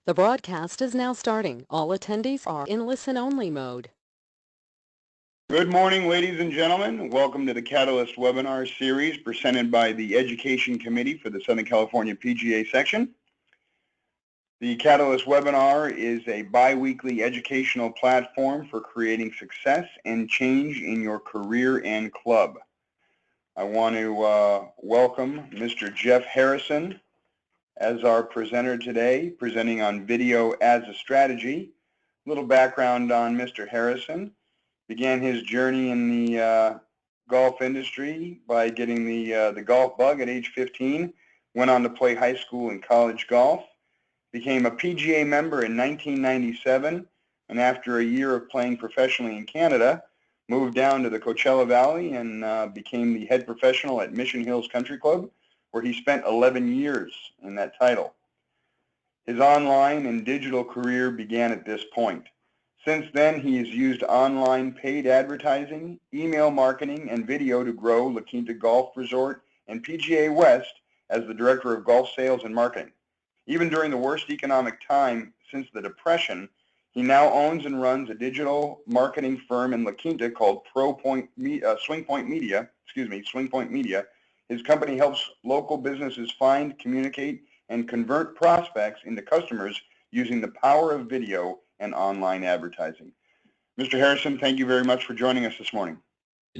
The broadcast is now starting. All attendees are in listen-only mode. Good morning, ladies and gentlemen. Welcome to the Catalyst webinar series presented by the Education Committee for the Southern California PGA section. The Catalyst webinar is a bi-weekly educational platform for creating success and change in your career and club. I want to welcome Mr. Jeff Harrison as our presenter today, presenting on video as a strategy. A little background on Mr. Harrison. Began his journey in the golf industry by getting the golf bug at age 15, went on to play high school and college golf, became a PGA member in 1997, and after a year of playing professionally in Canada, moved down to the Coachella Valley and became the head professional at Mission Hills Country Club, where he spent 11 years in that title. His online and digital career began at this point. Since then, he has used online paid advertising, email marketing, and video to grow La Quinta Golf Resort and PGA West as the Director of Golf Sales and Marketing. Even during the worst economic time since the Depression, he now owns and runs a digital marketing firm in La Quinta called Swing Point Media. His company helps local businesses find, communicate, and convert prospects into customers using the power of video and online advertising. Mr. Harrison, thank you very much for joining us this morning.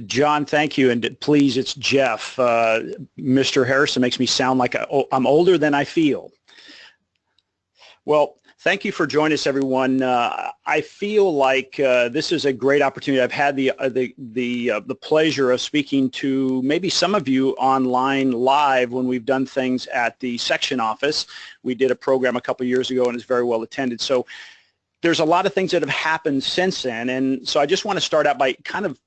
John, thank you, and please, it's Jeff. Mr. Harrison makes me sound like I'm older than I feel. Well, thank you for joining us, everyone. I feel like this is a great opportunity. I've had the pleasure of speaking to maybe some of you online live when we've done things at the section office. We did a program a couple years ago, and it's very well attended. So there's a lot of things that have happened since then, and so I just want to start out by kind of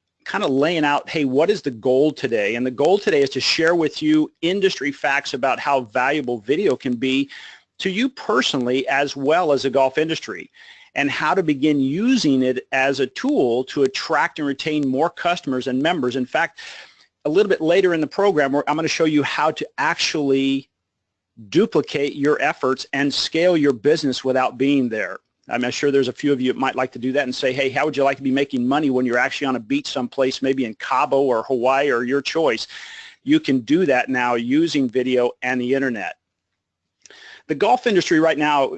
laying out, hey, what is the goal today? And the goal today is to share with you industry facts about how valuable video can be to you personally as well as the golf industry, and how to begin using it as a tool to attract and retain more customers and members. In fact, a little bit later in the program, I'm going to show you how to actually duplicate your efforts and scale your business without being there. I'm sure there's a few of you that might like to do that and say, hey, how would you like to be making money when you're actually on a beach someplace, maybe in Cabo or Hawaii or your choice? You can do that now using video and the internet. The golf industry right now,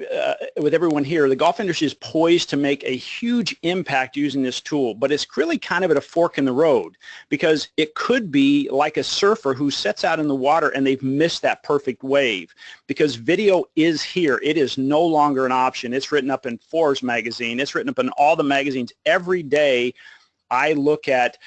with everyone here, the golf industry is poised to make a huge impact using this tool, but it's really kind of at a fork in the road, because it could be like a surfer who sets out in the water and they've missed that perfect wave, because video is here. It is no longer an option. It's written up in Forbes magazine. It's written up in all the magazines every day. I look at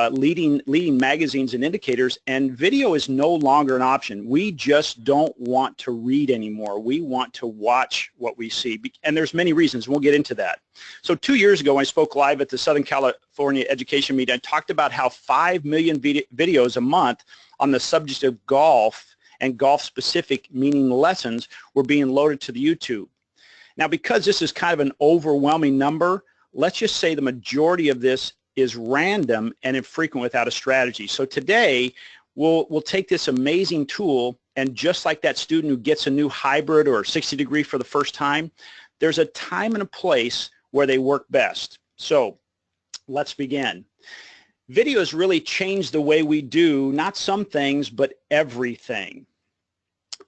leading magazines and indicators, and video is no longer an option. We just don't want to read anymore. We want to watch what we see, and there's many reasons. We'll get into that. So 2 years ago, I spoke live at the Southern California Education Meeting. I talked about how 5 million videos a month on the subject of golf and golf-specific, meaning lessons, were being loaded to the YouTube. Now, because this is kind of an overwhelming number, let's just say the majority of this is random and infrequent without a strategy. So today, we'll take this amazing tool, and just like that student who gets a new hybrid or 60 degree for the first time, there's a time and a place where they work best. So let's begin. Video has really changed the way we do not some things, but everything.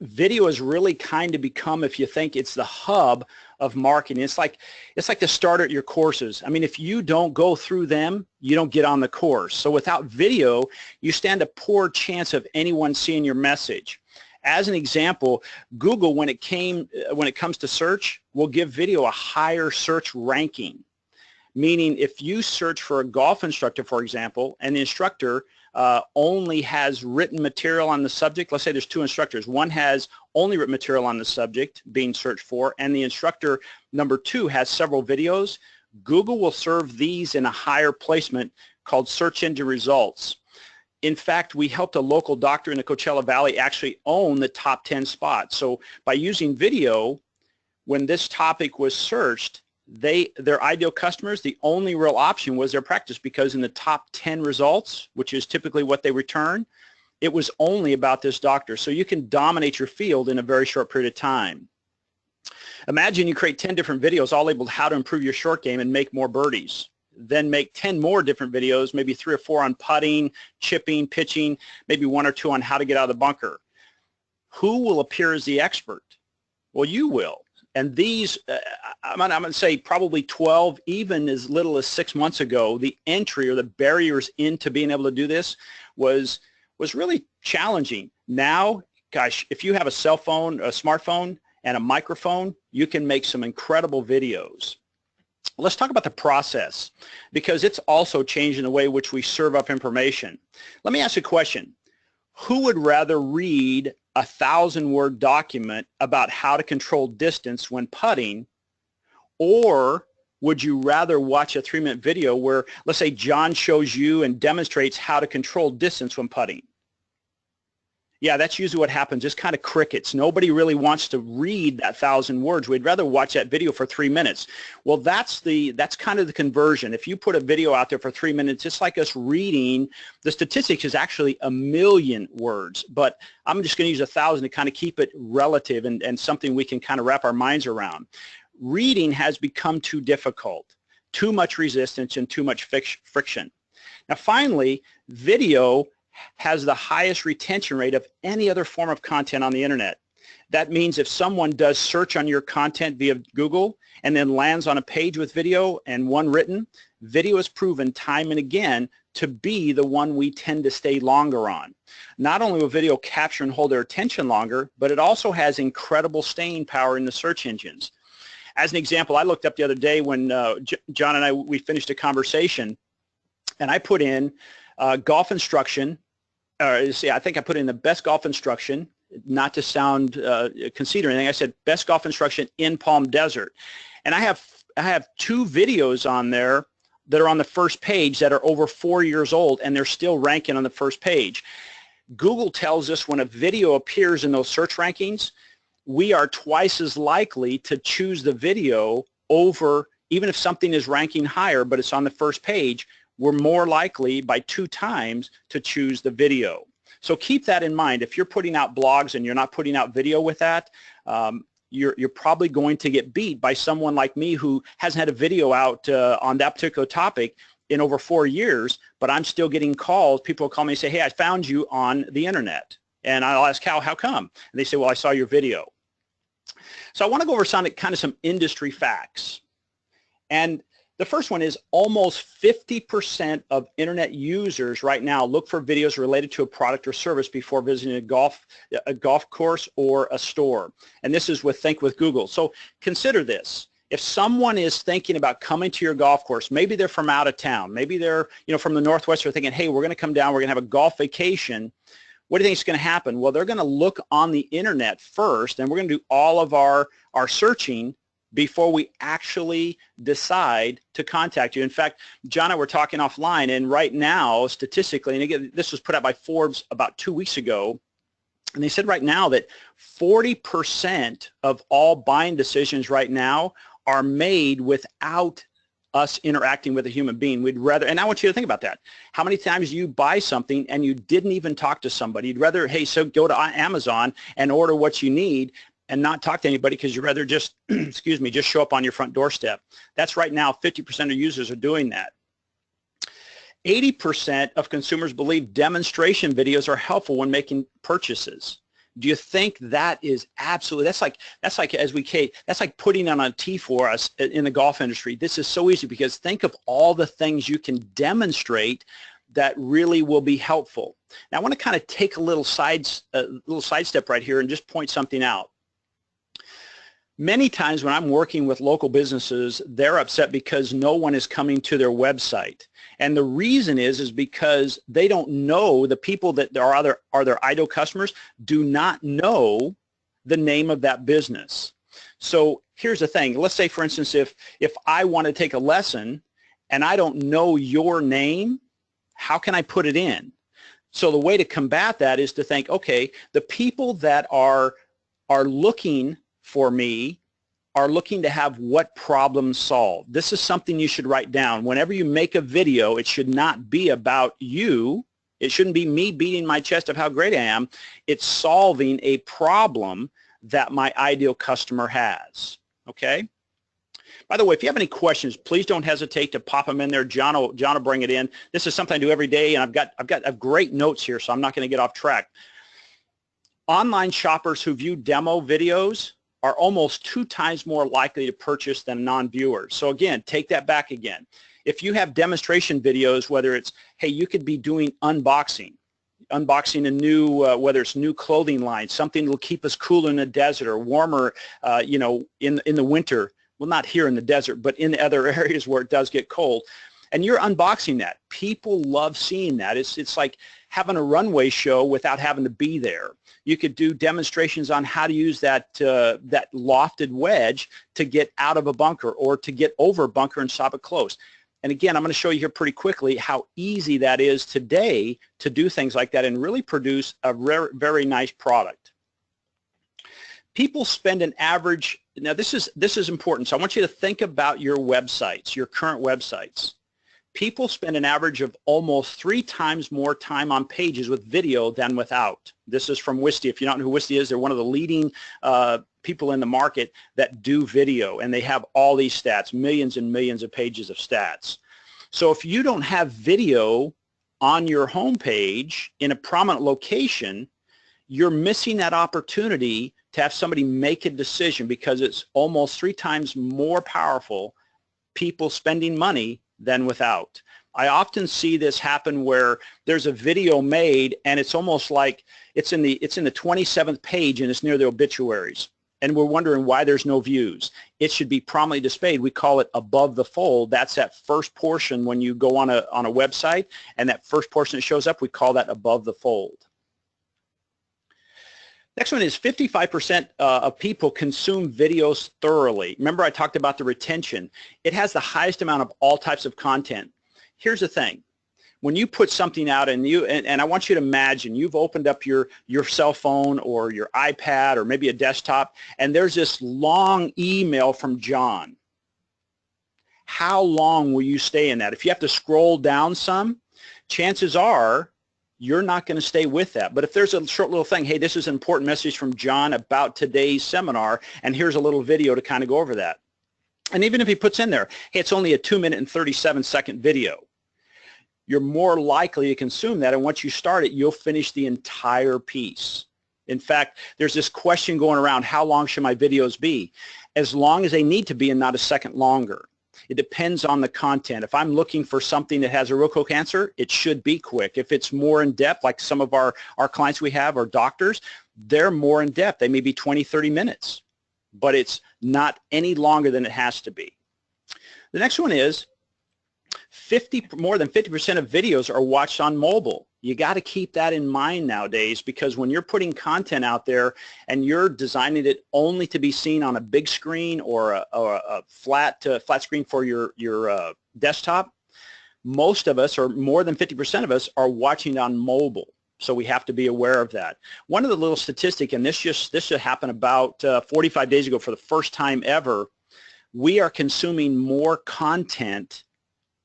Video has really kind of become, if you think, it's the hub of marketing. It's like the starter at your courses. I mean, if you don't go through them, you don't get on the course. So without video, you stand a poor chance of anyone seeing your message. As an example, Google, when it comes to search, will give video a higher search ranking. Meaning, if you search for a golf instructor, for example, and the instructor only has written material on the subject. Let's say there's 2 instructors. One has only written material on the subject being searched for, and the instructor number 2 has several videos. Google will serve these in a higher placement called search engine results. In fact, we helped a local doctor in the Coachella Valley actually own the top 10 spots. So by using video, when this topic was searched, their ideal customers, the only real option was their practice, because in the top 10 results, which is typically what they return, it was only about this doctor. So you can dominate your field in a very short period of time. Imagine you create 10 different videos all labeled how to improve your short game and make more birdies. Then make 10 more different videos, maybe 3 or 4 on putting, chipping, pitching, maybe 1 or 2 on how to get out of the bunker. Who will appear as the expert? Well, you will. And these, I'm going to say probably 12, even as little as 6 months ago, the entry or the barriers into being able to do this was really challenging. Now, gosh, if you have a cell phone, a smartphone, and a microphone, you can make some incredible videos. Let's talk about the process, because it's also changing the way in which we serve up information. Let me ask you a question. Who would rather read a 1,000-word document about how to control distance when putting, or would you rather watch a 3-minute video where, let's say, John shows you and demonstrates how to control distance when putting? Yeah, that's usually what happens, just kind of crickets. Nobody really wants to read that 1,000 words. We'd rather watch that video for 3 minutes. Well, that's kind of the conversion. If you put a video out there for 3 minutes, it's like us reading. The statistics is actually 1,000,000 words, but I'm just going to use 1,000 to kind of keep it relative and something we can kind of wrap our minds around. Reading has become too difficult, too much resistance, and too much friction. Now, finally, video has the highest retention rate of any other form of content on the internet. That means if someone does search on your content via Google and then lands on a page with video and one written, video is proven time and again to be the one we tend to stay longer on. Not only will video capture and hold their attention longer, but it also has incredible staying power in the search engines. As an example, I looked up the other day when John and we finished a conversation, and I put in golf instruction. I think I put in the best golf instruction, not to sound conceited or anything. I said best golf instruction in Palm Desert, and I have 2 videos on there that are on the first page that are over 4 years old, and they're still ranking on the first page. Google tells us when a video appears in those search rankings, we are twice as likely to choose the video over, even if something is ranking higher but it's on the first page, we're more likely by 2 times to choose the video. So keep that in mind. If you're putting out blogs and you're not putting out video with that, you're probably going to get beat by someone like me who hasn't had a video out on that particular topic in over 4 years, but I'm still getting calls. People will call me and say, hey, I found you on the internet. And I'll ask, how come? And they say, well, I saw your video. So I want to go over some industry facts. And the first one is almost 50% of internet users right now look for videos related to a product or service before visiting a golf course or a store. And this is with Think with Google. So consider this. If someone is thinking about coming to your golf course, maybe they're from out of town, maybe they're from the Northwest, they're thinking, hey, we're going to come down, we're going to have a golf vacation. What do you think is going to happen? Well, they're going to look on the internet first, and we're going to do all of our searching before we actually decide to contact you. In fact, John and I were talking offline, and right now, statistically, and again, this was put out by Forbes about 2 weeks ago, and they said right now that 40% of all buying decisions right now are made without us interacting with a human being. We'd rather, and I want you to think about that. How many times do you buy something and you didn't even talk to somebody? You'd rather, hey, so go to Amazon and order what you need and not talk to anybody because you'd rather just, excuse me, just show up on your front doorstep. That's right now, 50% of users are doing that. 80% of consumers believe demonstration videos are helpful when making purchases. Do you think that is absolutely, that's like putting on a tee for us in the golf industry. This is so easy because think of all the things you can demonstrate that really will be helpful. Now I want to kind of take a little sidestep right here and just point something out. Many times when I'm working with local businesses, they're upset because no one is coming to their website. And the reason is because they don't know, the people that are their ideal customers do not know the name of that business. So here's the thing. Let's say, for instance, if I want to take a lesson and I don't know your name, how can I put it in? So the way to combat that is to think, okay, the people that are looking for me are looking to have what problem solved. This is something you should write down. Whenever you make a video, it should not be about you. It shouldn't be me beating my chest of how great I am. It's solving a problem that my ideal customer has. okay? By the way, if you have any questions, please don't hesitate to pop them in there. John will bring it in. This is something I do every day, and I've got great notes here, so I'm not going to get off track. Online shoppers who view demo videos are almost 2 times more likely to purchase than non-viewers. So again, take that back again. If you have demonstration videos, whether it's, hey, you could be doing unboxing a new, whether it's new clothing line, something that will keep us cool in the desert or warmer, you know, in the winter. Well, not here in the desert, but in other areas where it does get cold. And you're unboxing that. People love seeing that. It's like having a runway show without having to be there. You could do demonstrations on how to use that lofted wedge to get out of a bunker or to get over a bunker and stop it close. And again, I'm going to show you here pretty quickly how easy that is today to do things like that and really produce a very nice product. People spend an average, now this is important, so I want you to think about your websites, your current websites. People spend an average of almost 3 times more time on pages with video than without. This is from Wistia. If you don't know who Wistia is, they're one of the leading people in the market that do video, and they have all these stats, millions and millions of pages of stats. So if you don't have video on your home page in a prominent location, you're missing that opportunity to have somebody make a decision, because it's almost 3 times more powerful, people spending money than without. I often see this happen where there's a video made and it's almost like it's in the 27th page and it's near the obituaries, and we're wondering why there's no views. It should be prominently displayed. We call it above the fold. That's that first portion when you go on a website, and that first portion that shows up, we call that above the fold. Next one is 55% of people consume videos thoroughly. Remember, I talked about the retention. It has the highest amount of all types of content. Here's the thing. When you put something out and I want you to imagine you've opened up your cell phone or your iPad or maybe a desktop, and there's this long email from John. How long will you stay in that? If you have to scroll down some, chances are you're not going to stay with that. But if there's a short little thing, hey, this is an important message from John about today's seminar, and here's a little video to kind of go over that. And even if he puts in there, hey, it's only a 2-minute and 37-second video, you're more likely to consume that, and once you start it, you'll finish the entire piece. In fact, there's this question going around, how long should my videos be? As long as they need to be and not a second longer. It depends on the content. If I'm looking for something that has a real quick answer, it should be quick. If it's more in depth, like some of our clients we have are doctors, they're more in depth. They may be 20, 30 minutes, but it's not any longer than it has to be. The next one is more than 50% of videos are watched on mobile. You got to keep that in mind nowadays, because when you're putting content out there and you're designing it only to be seen on a big screen or a flat screen for your desktop, most of us, or more than 50% of us, are watching on mobile. So we have to be aware of that. One of the little statistic, and this should happen about 45 days ago for the first time ever, we are consuming more content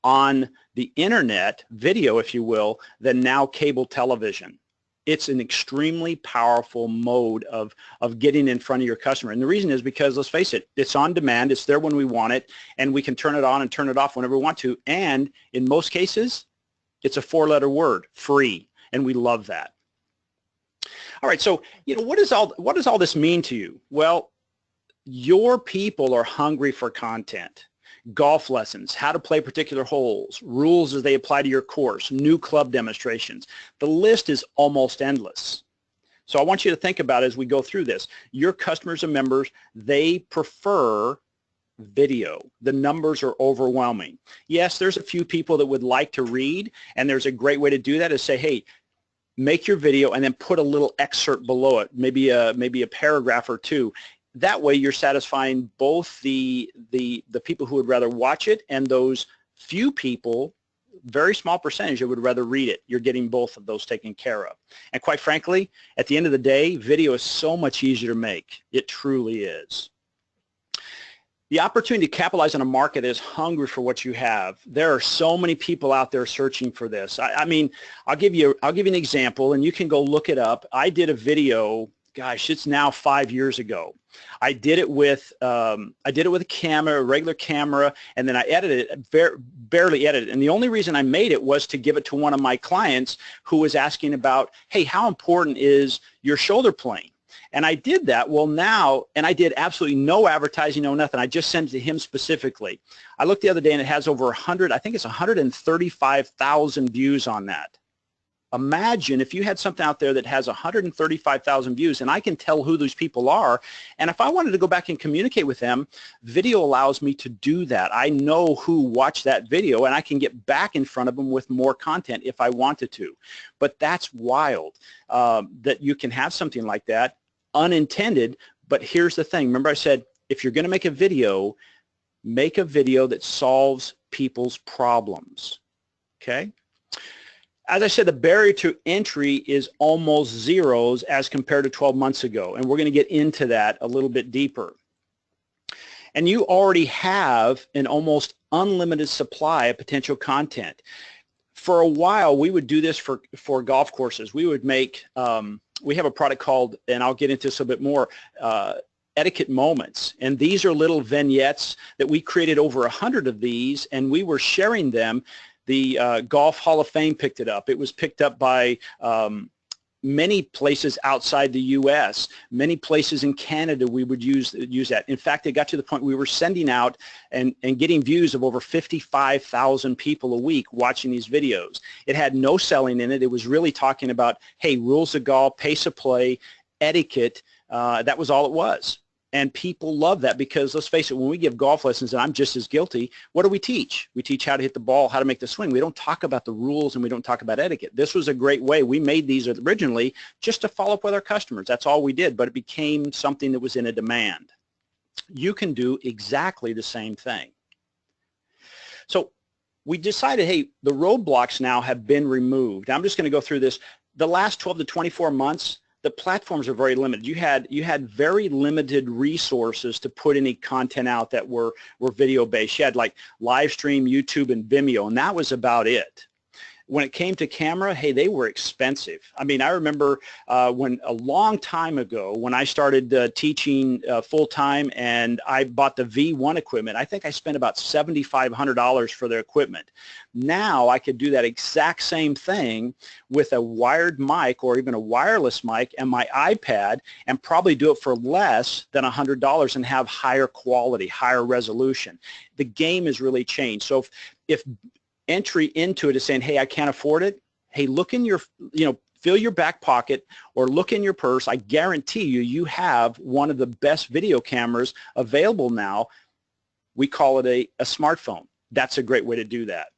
on the internet, video if you will, than now cable television. It's an extremely powerful mode of getting in front of your customer. And the reason is because, let's face it, it's on demand, it's there when we want it, and we can turn it on and turn it off whenever we want to. And in most cases, it's a 4-letter word, free, and we love that. All right, so what does all this mean to you? Well, your people are hungry for content. Golf lessons, how to play particular holes, rules as they apply to your course, new club demonstrations. The list is almost endless. So I want you to think about, as we go through this, your customers and members, they prefer video. The numbers are overwhelming. Yes, there's a few people that would like to read, and there's a great way to do that is say, hey, make your video and then put a little excerpt below it, maybe a paragraph or two. That way you're satisfying both the people who would rather watch it and those few people, very small percentage, that would rather read it. You're getting both of those taken care of. And quite frankly, at the end of the day, video is so much easier to make. It truly is. The opportunity to capitalize on a market is hungry for what you have. There are so many people out there searching for this. I mean, I'll give you an example, and you can go look it up. I did a video gosh, it's now 5 years ago. I did it with a camera, a regular camera, and then I edited it, barely edited it. And the only reason I made it was to give it to one of my clients who was asking about, hey, how important is your shoulder plane? And I did that. Well, now, and I did absolutely no advertising, no nothing. I just sent it to him specifically. I looked the other day and it has over 100, I think it's 135,000 views on that. Imagine if you had something out there that has 135,000 views, and I can tell who those people are, and if I wanted to go back and communicate with them, video allows me to do that. I know who watched that video, and I can get back in front of them with more content if I wanted to. But that's wild that you can have something like that, unintended. But here's the thing. Remember I said, if you're going to make a video that solves people's problems, okay? As I said, the barrier to entry is almost zeros as compared to 12 months ago, and we're going to get into that a little bit deeper. And you already have an almost unlimited supply of potential content. For a while, we would do this for golf courses. We would make, we have a product called, and I'll get into this a bit more, Etiquette Moments, and these are little vignettes that we created over 100 of these, and we were sharing them. The Golf Hall of Fame picked it up. It was picked up by many places outside the U.S., many places in Canada we would use that. In fact, it got to the point we were sending out and getting views of over 55,000 people a week watching these videos. It had no selling in it. It was really talking about, hey, rules of golf, pace of play, etiquette. That was all it was. And people love that because, let's face it, when we give golf lessons, and I'm just as guilty, what do we teach? We teach how to hit the ball, how to make the swing. We don't talk about the rules and we don't talk about etiquette. This was a great way. We made these originally just to follow up with our customers. That's all we did, but it became something that was in a demand. You can do exactly the same thing. So we decided, hey, the roadblocks now have been removed. I'm just going to go through this. The last 12 to 24 months, the platforms are very limited. You had very limited resources to put any content out that were video based. You had like Livestream, YouTube, and Vimeo, and that was about it. When it came to camera, hey, they were expensive. I mean, I remember when a long time ago when I started teaching full-time and I bought the V1 equipment, I think I spent about $7,500 for their equipment. Now I could do that exact same thing with a wired mic or even a wireless mic and my iPad and probably do it for less than $100 and have higher quality, higher resolution. The game has really changed. So if entry into it is saying, hey, I can't afford it, hey, look in your, fill your back pocket or look in your purse. I guarantee you have one of the best video cameras available now. We call it a smartphone. That's a great way to do that.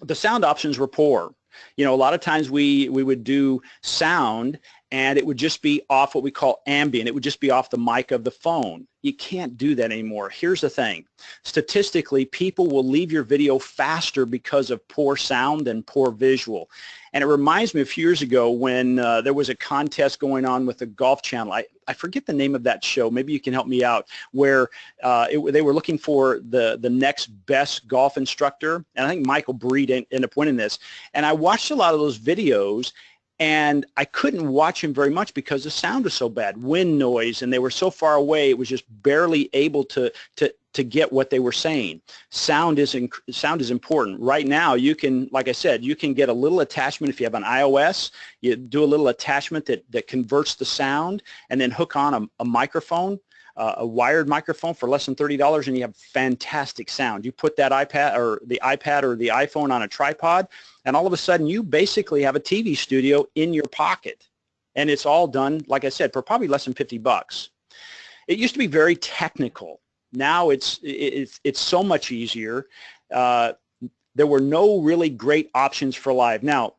The sound options were poor. A lot of times we would do sound and it would just be off what we call ambient. It would just be off the mic of the phone. You can't do that anymore. Here's the thing. Statistically, people will leave your video faster because of poor sound and poor visual. And it reminds me a few years ago when there was a contest going on with the Golf Channel. I forget the name of that show. Maybe you can help me out, where they were looking for the next best golf instructor. And I think Michael Breed ended up winning this. And I watched a lot of those videos, and I couldn't watch him very much because the sound was so bad, wind noise, and they were so far away, it was just barely able to get what they were saying. Sound is important. Right now, you can, like I said, you can get a little attachment if you have an iOS. You do a little attachment that converts the sound and then hook on a microphone, a wired microphone for less than $30, and you have fantastic sound. You put that iPad or the iPhone on a tripod, and all of a sudden you basically have a TV studio in your pocket. And it's all done, like I said, for probably less than 50 bucks. It used to be very technical. Now it's so much easier. There were no really great options for live. Now,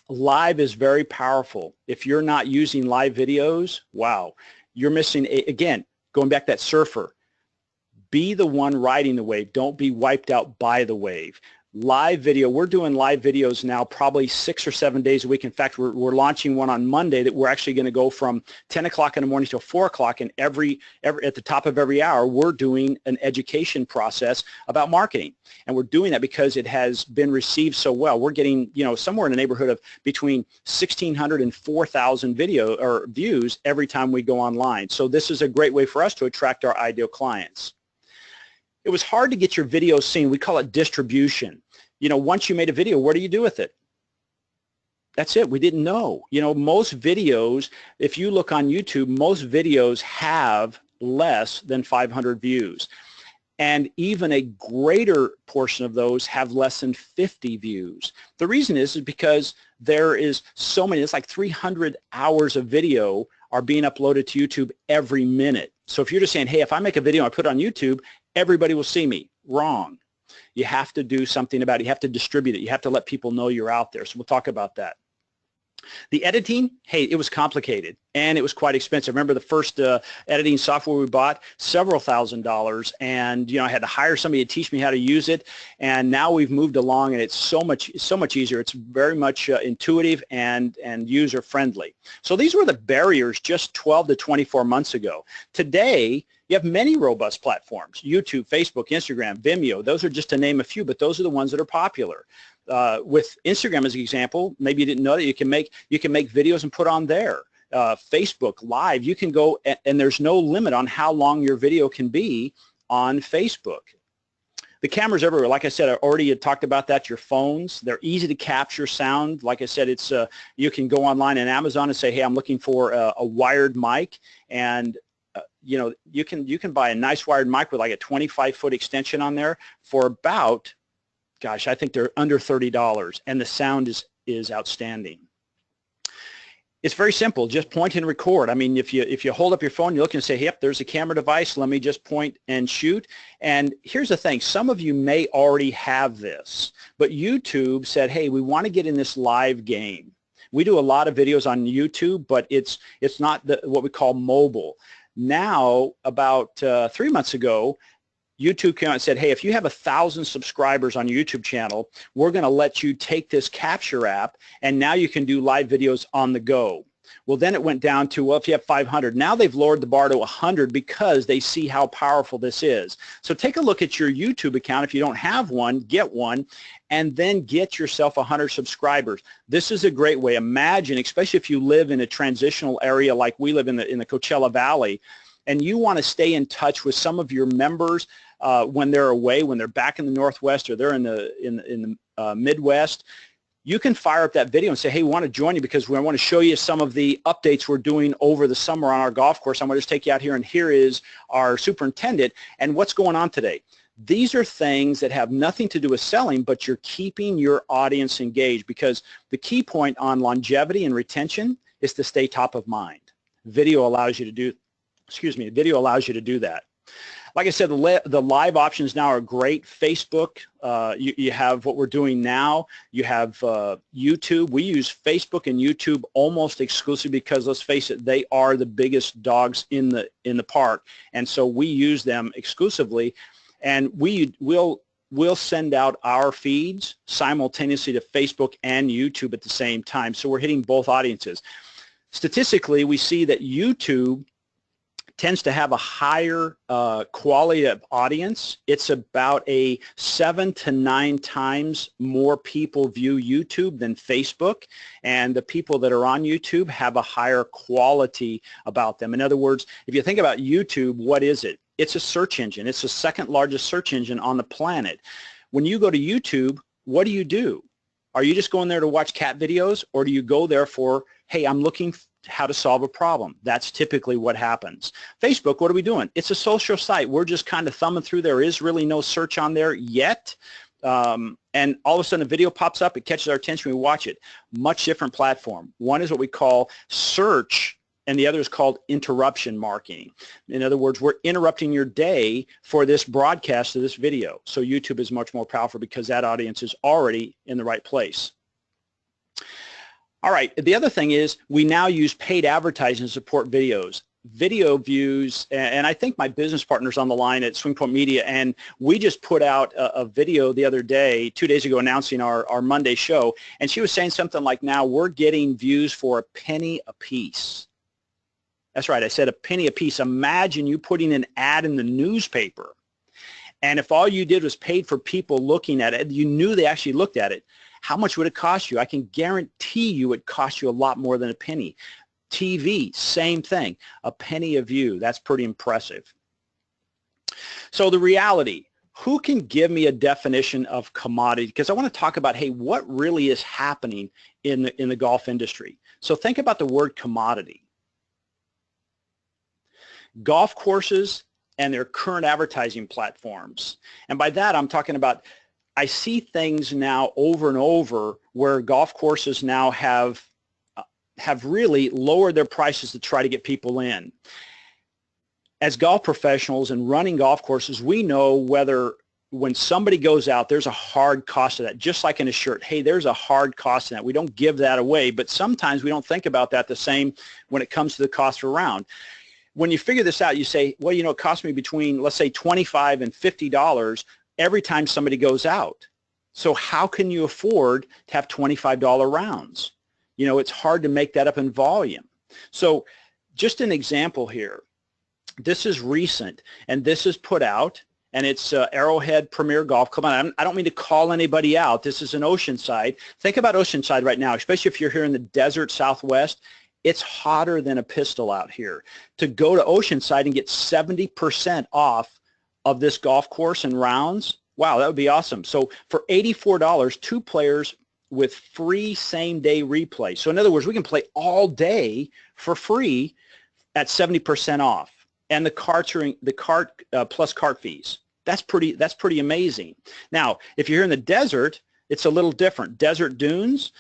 live is very powerful. If you're not using live videos, wow, you're missing, again, going back to that surfer. Be the one riding the wave. Don't be wiped out by the wave. live video. We're doing live videos now probably 6 or 7 days a week. In fact, we're launching one on Monday that we're actually going to go from 10 o'clock in the morning till 4 o'clock, and every at the top of every hour, we're doing an education process about marketing. And we're doing that because it has been received so well. We're getting, somewhere in the neighborhood of between 1,600 and 4,000 video or views every time we go online. So this is a great way for us to attract our ideal clients. It was hard to get your videos seen. We call it distribution. Once you made a video, what do you do with it? That's it. We didn't know. Most videos, if you look on YouTube, most videos have less than 500 views. And even a greater portion of those have less than 50 views. The reason is because there is so many, it's like 300 hours of video are being uploaded to YouTube every minute. So if you're just saying, hey, if I make a video and I put it on YouTube, everybody will see me. Wrong. You have to do something about it. You have to distribute it. You have to let people know you're out there. So we'll talk about that. The editing, hey, it was complicated and it was quite expensive. Remember the first editing software we bought, several $1,000s, and I had to hire somebody to teach me how to use it. And now we've moved along, and it's so much easier. It's very much intuitive and user friendly. So these were the barriers just 12 to 24 months ago. Today, you have many robust platforms: YouTube, Facebook, Instagram, Vimeo. Those are just to name a few, but those are the ones that are popular. With Instagram as an example, maybe you didn't know that you can make videos and put on there. Facebook Live, you can go, and there's no limit on how long your video can be on Facebook. The cameras everywhere. Like I said, I already had talked about that. Your phones, they're easy to capture sound. Like I said, it's you can go online on Amazon and say, hey, I'm looking for a wired mic, and you can buy a nice wired mic with like a 25-foot extension on there for about, gosh, I think they're under $30, and the sound is outstanding. It's very simple. Just point and record. I mean, if you hold up your phone, you look and say, yep, there's a camera device. Let me just point and shoot. And here's the thing. Some of you may already have this, but YouTube said, hey, we want to get in this live game. We do a lot of videos on YouTube, but it's not what we call mobile. Now, about 3 months ago, YouTube came out and said, hey, if you have 1,000 subscribers on your YouTube channel, we're going to let you take this Capture app, and now you can do live videos on the go. Well, then it went down to, well, if you have 500. Now they've lowered the bar to 100 because they see how powerful this is. So take a look at your YouTube account. If you don't have one, get one, and then get yourself 100 subscribers. This is a great way. Imagine, especially if you live in a transitional area like we live in the Coachella Valley, and you want to stay in touch with some of your members when they're away, when they're back in the Northwest or they're in the Midwest. You can fire up that video and say, hey, we want to join you because we want to show you some of the updates we're doing over the summer on our golf course. I'm going to just take you out here, and here is our superintendent and what's going on today. These are things that have nothing to do with selling, but you're keeping your audience engaged, because the key point on longevity and retention is to stay top of mind. Video allows you to do, video allows you to do that. Like I said, the live options now are great. Facebook, you have what we're doing now. You have YouTube. We use Facebook and YouTube almost exclusively because, let's face it, they are the biggest dogs in the park, and so we use them exclusively. And we'll send out our feeds simultaneously to Facebook and YouTube at the same time. So we're hitting both audiences. Statistically, we see that YouTube tends to have a higher quality of audience. It's about a 7 to 9 times more people view YouTube than Facebook, and the people that are on YouTube have a higher quality about them. In other words, if you think about YouTube, what is it? It's a search engine. It's the second largest search engine on the planet. When you go to YouTube, what do? Are you just going there to watch cat videos, or do you go there for, hey, I'm looking how to solve a problem? That's typically what happens. Facebook, what are we doing? It's a social site. We're just kind of thumbing through. There is really no search on there yet. And all of a sudden a video pops up, it catches our attention, we watch it. Much different platform. One is what we call search, and the other is called interruption marketing. In other words, we're interrupting your day for this broadcast of this video. So YouTube is much more powerful because that audience is already in the right place. All right, the other thing is we now use paid advertising to support videos. video views, and I think my business partner's on the line at Swing Point Media, and we just put out a video the other day, 2 days ago, announcing our Monday show, and she was saying something like, now we're getting views for a penny a piece. That's right, I said a penny a piece. Imagine you putting an ad in the newspaper, and if all you did was paid for people looking at it, you knew they actually looked at it, how much would it cost you? I can guarantee you it costs you a lot more than a penny. TV, same thing, a penny a view. That's pretty impressive. So the reality, who can give me a definition of commodity? Because I want to talk about, hey, what really is happening in the golf industry? So think about the word commodity. Golf courses and their current advertising platforms. And by that, I'm talking about, I see things now over and over where golf courses now have really lowered their prices to try to get people in. As golf professionals and running golf courses, we know when somebody goes out, there's a hard cost of that, just like in a shirt. Hey, there's a hard cost in that. We don't give that away, but sometimes we don't think about that the same when it comes to the cost of a round. When you figure this out, you say, well, you know, it costs me between, let's say, $25 and $50 every time somebody goes out. So how can you afford to have $25 rounds? You know, it's hard to make that up in volume. So just an example here. This is recent, and this is put out, and it's Arrowhead Premier Golf Club. I don't mean to call anybody out. This is in Oceanside. Think about Oceanside right now, especially if you're here in the desert Southwest. It's hotter than a pistol out here. To go to Oceanside and get 70% off of this golf course and rounds, wow, that would be awesome. So for $84, 2 players with free same-day replay. So in other words, we can play all day for free at 70% off, and the carts are plus cart fees. That's pretty amazing. Now, if you're here in the desert, it's a little different. Desert Dunes,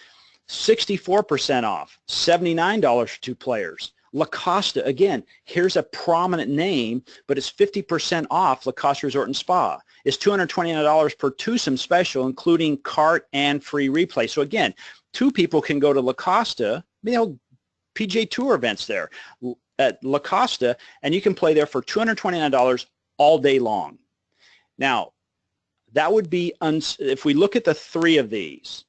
64% off, $79 for 2 players. La Costa, again, here's a prominent name, but it's 50% off La Costa Resort and Spa. It's $229 per twosome special, including cart and free replay. So again, 2 people can go to La Costa, you know, PGA Tour events there at La Costa, and you can play there for $229 all day long. Now, that would be, if we look at the 3 of these,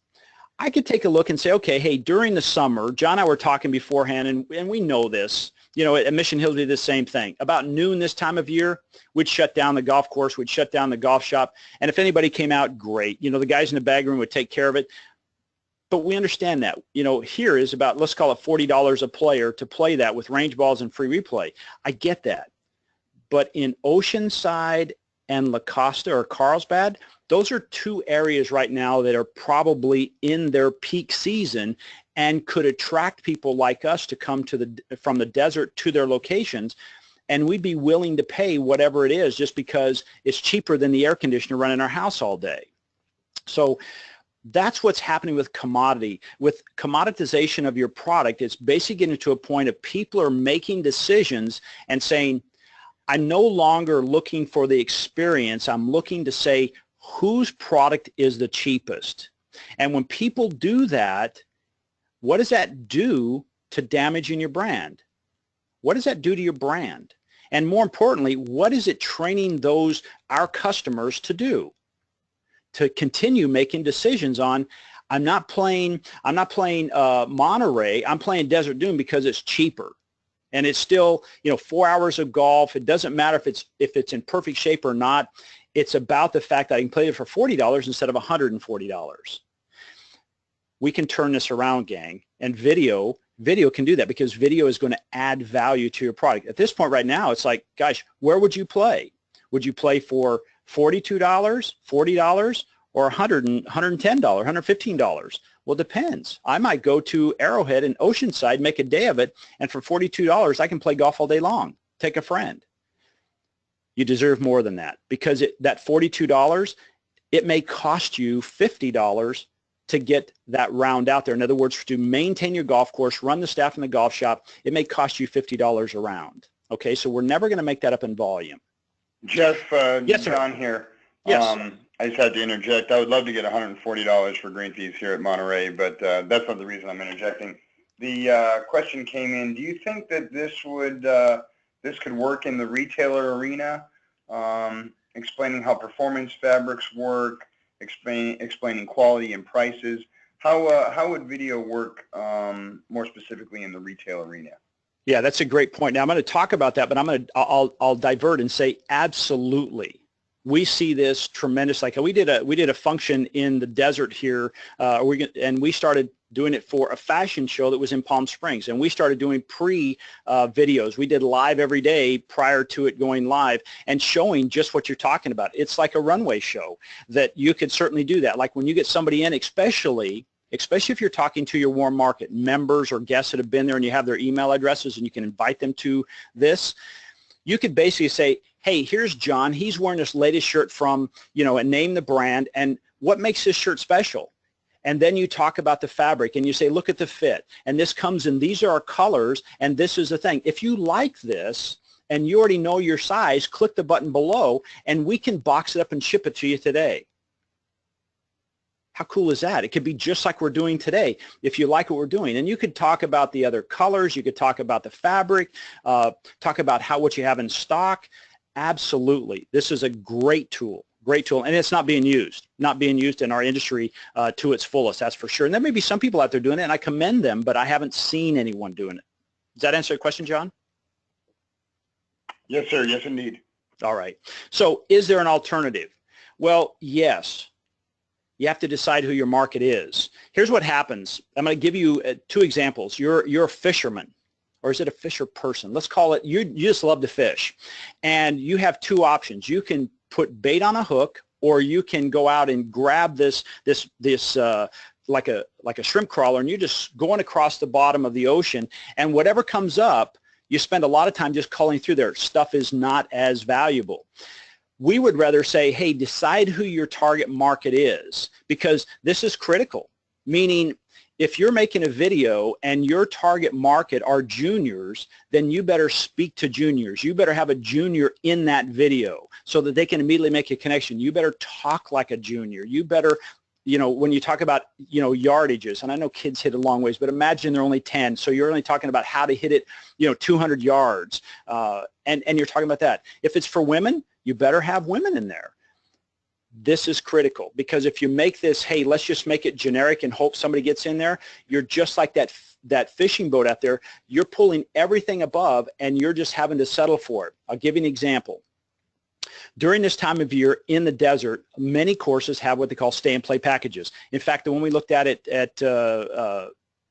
I could take a look and say, okay, hey, during the summer, John and I were talking beforehand, and we know this, you know, at Mission Hill we did the same thing. About noon this time of year, we'd shut down the golf course, we'd shut down the golf shop, and if anybody came out, great. You know, the guys in the bag room would take care of it. But we understand that. You know, here is about, let's call it $40 a player to play that with range balls and free replay. I get that. But in Oceanside and La Costa or Carlsbad, those are 2 areas right now that are probably in their peak season and could attract people like us to come to from the desert to their locations, and we'd be willing to pay whatever it is just because it's cheaper than the air conditioner running our house all day. So that's what's happening with commodity. With commoditization of your product, it's basically getting to a point of people are making decisions and saying, I'm no longer looking for the experience. I'm looking to say, whose product is the cheapest? And when people do that, what does that do to damaging your brand? What does that do to your brand? And more importantly, what is it training our customers to do? To continue making decisions on, I'm not playing Monterey, I'm playing Desert Dune because it's cheaper. And it's still, you know, 4 hours of golf. It doesn't matter if it's in perfect shape or not. It's about the fact that I can play it for $40 instead of $140. We can turn this around, gang, and video can do that because video is going to add value to your product. At this point right now, it's like, gosh, where would you play? Would you play for $42, $40, or $110, $115? Well, it depends. I might go to Arrowhead and Oceanside, make a day of it, and for $42, I can play golf all day long. Take a friend. You deserve more than that because that $42, it may cost you $50 to get that round out there. In other words, to maintain your golf course, run the staff in the golf shop, it may cost you $50 a round. Okay, so we're never going to make that up in volume. Jeff, yes, sir. John here. Yes. I just had to interject. I would love to get $140 for green fees here at Monterey, but that's not the reason I'm interjecting. The question came in, do you think that this would this could work in the retailer arena, explaining how performance fabrics work, explaining quality and prices. How would video work more specifically in the retail arena? Yeah, that's a great point. Now I'm going to talk about that, but I'll divert and say absolutely. We see this tremendous. Like we did a function in the desert here, and we started doing it for a fashion show that was in Palm Springs, and we started doing videos. We did live every day prior to it going live and showing just what you're talking about. It's like a runway show that you could certainly do that. Like when you get somebody in, especially if you're talking to your warm market members or guests that have been there and you have their email addresses and you can invite them to this, you could basically say, hey, here's John. He's wearing this latest shirt from, and name the brand and what makes this shirt special. And then you talk about the fabric and you say, look at the fit. And this comes in, these are our colors, and this is the thing. If you like this and you already know your size, click the button below and we can box it up and ship it to you today. How cool is that? It could be just like we're doing today if you like what we're doing. And you could talk about the other colors. You could talk about the fabric, talk about what you have in stock. Absolutely. This is a great tool. Great tool, and it's not being used in our industry to its fullest, that's for sure. And there may be some people out there doing it, and I commend them, but I haven't seen anyone doing it. Does that answer your question, John? Yes, sir. Yes, indeed. All right. So is there an alternative? Well, yes. You have to decide who your market is. Here's what happens. I'm going to give you two examples. You're a fisherman. Or is it a fisher person? Let's call it, you just love to fish. And you have two options. You can put bait on a hook, or you can go out and grab this like a shrimp crawler, and you're just going across the bottom of the ocean, and whatever comes up, you spend a lot of time just culling through there. Stuff is not as valuable. We would rather say, hey, decide who your target market is, because this is critical, meaning if you're making a video and your target market are juniors, then you better speak to juniors. You better have a junior in that video so that they can immediately make a connection. You better talk like a junior. You better, when you talk about, yardages, and I know kids hit a long ways, but imagine they're only 10, so you're only talking about how to hit it, 200 yards, and you're talking about that. If it's for women, you better have women in there. This is critical, because if you make this, hey, let's just make it generic and hope somebody gets in there, you're just like that fishing boat out there. You're pulling everything above and you're just having to settle for it. I'll give you an example. During this time of year in the desert, many courses have what they call stay and play packages. In fact, the one we looked at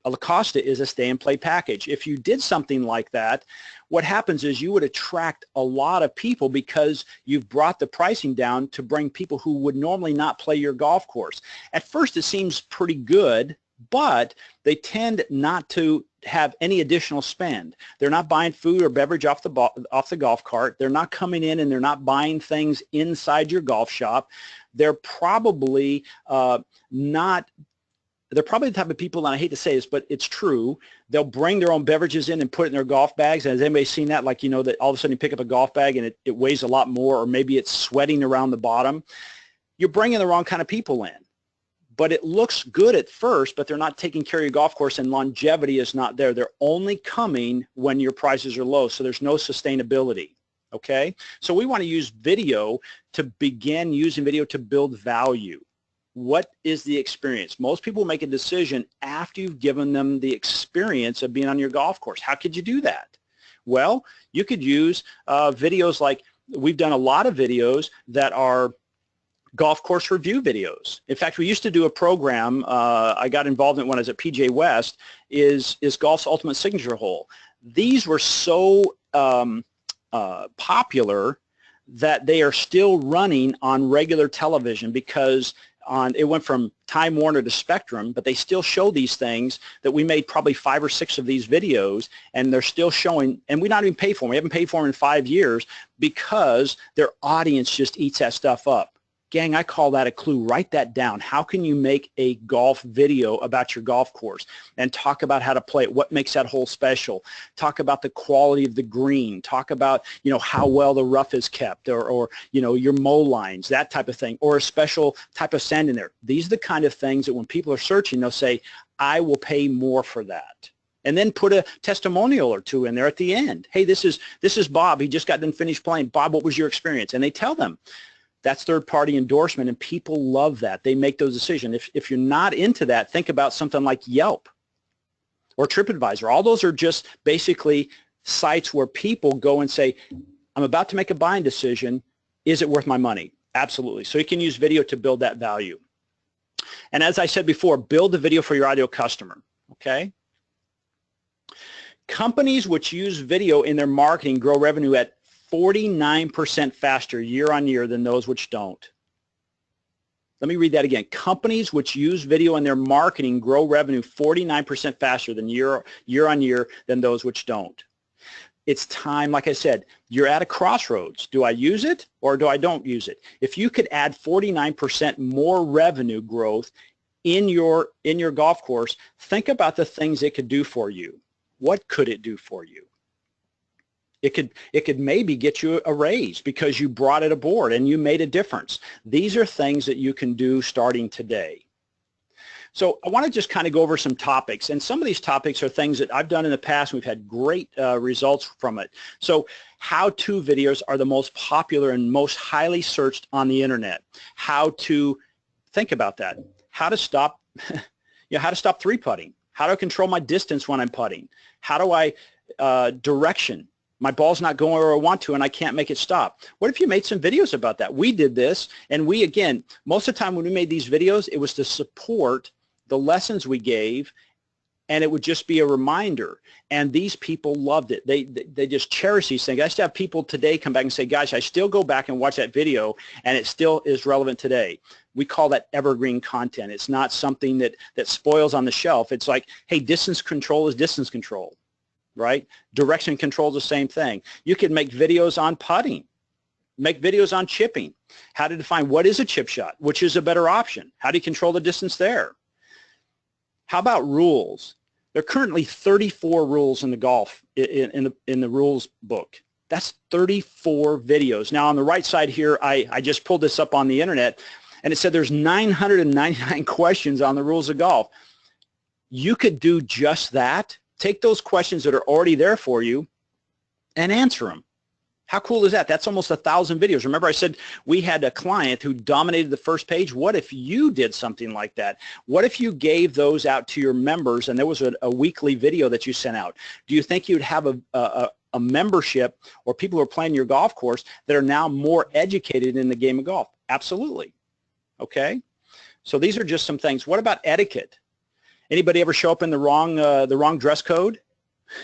La Costa is a stay and play package. If you did something like that, what happens is you would attract a lot of people because you've brought the pricing down to bring people who would normally not play your golf course. At first it seems pretty good, but they tend not to have any additional spend. They're not buying food or beverage off the golf cart. They're not coming in and they're not buying things inside your golf shop. They're probably they're probably the type of people, and I hate to say this, but it's true, they'll bring their own beverages in and put it in their golf bags. And has anybody seen that? Like, that all of a sudden you pick up a golf bag and it weighs a lot more, or maybe it's sweating around the bottom. You're bringing the wrong kind of people in. But it looks good at first, but they're not taking care of your golf course, and longevity is not there. They're only coming when your prices are low, so there's no sustainability. Okay? So we want to use video to begin using video to build value. What is the experience? Most people make a decision after you've given them the experience of being on your golf course. How could you do that? Well, you could use videos like, we've done a lot of videos that are golf course review videos. In fact, we used to do a program, I got involved in when I was at PGA West, is Golf's Ultimate Signature Hole. These were so popular that they are still running on regular television, because it went from Time Warner to Spectrum, but they still show these things that we made probably 5 or 6 of these videos, and they're still showing, and we not even pay for them. We haven't paid for them in 5 years because their audience just eats that stuff up. Gang, I call that a clue. Write that down. How can you make a golf video about your golf course and talk about how to play it? What makes that hole special? Talk about the quality of the green. Talk about, how well the rough is kept, or your mow lines, that type of thing, or a special type of sand in there. These are the kind of things that when people are searching, they'll say, I will pay more for that. And then put a testimonial or two in there at the end. Hey, this is Bob. He just got done finished playing. Bob, what was your experience? And they tell them. That's third-party endorsement, and people love that. They make those decisions. If you're not into that, think about something like Yelp or TripAdvisor. All those are just basically sites where people go and say, I'm about to make a buying decision. Is it worth my money? Absolutely. So you can use video to build that value. And as I said before, build the video for your ideal customer, okay? Companies which use video in their marketing grow revenue at 49% faster year on year than those which don't. Let me read that again. Companies which use video in their marketing grow revenue 49% faster than year on year than those which don't. It's time, like I said, you're at a crossroads. Do I use it or do I don't use it? If you could add 49% more revenue growth in your golf course, think about the things it could do for you. What could it do for you? It could maybe get you a raise because you brought it aboard and you made a difference. These are things that you can do starting today. So I want to just kind of go over some topics, and some of these topics are things that I've done in the past. We've had great results from it. So how-to videos are the most popular and most highly searched on the internet. How to think about that. How to stop, how to stop three putting. How to control my distance when I'm putting. How do I direction. My ball's not going where I want to and I can't make it stop. What if you made some videos about that? We did this, and we, again, most of the time when we made these videos, it was to support the lessons we gave, and it would just be a reminder. And these people loved it. They just cherish these things. I used to have people today come back and say, guys, I still go back and watch that video, and it still is relevant today. We call that evergreen content. It's not something that spoils on the shelf. It's like, hey, distance control is distance control. Right? Direction control is the same thing. You could make videos on putting, make videos on chipping, how to define what is a chip shot, which is a better option, how do you control the distance there. How about rules? There are currently 34 rules in the golf, in the rules book. That's 34 videos. Now on the right side here, I just pulled this up on the internet, and it said there's 999 questions on the rules of golf. You could do just that. Take those questions that are already there for you and answer them. How cool is that? That's almost 1,000 videos. Remember I said we had a client who dominated the first page? What if you did something like that? What if you gave those out to your members and there was a weekly video that you sent out? Do you think you'd have a membership or people who are playing your golf course that are now more educated in the game of golf? Absolutely. Okay? So these are just some things. What about etiquette? Anybody ever show up in the wrong dress code?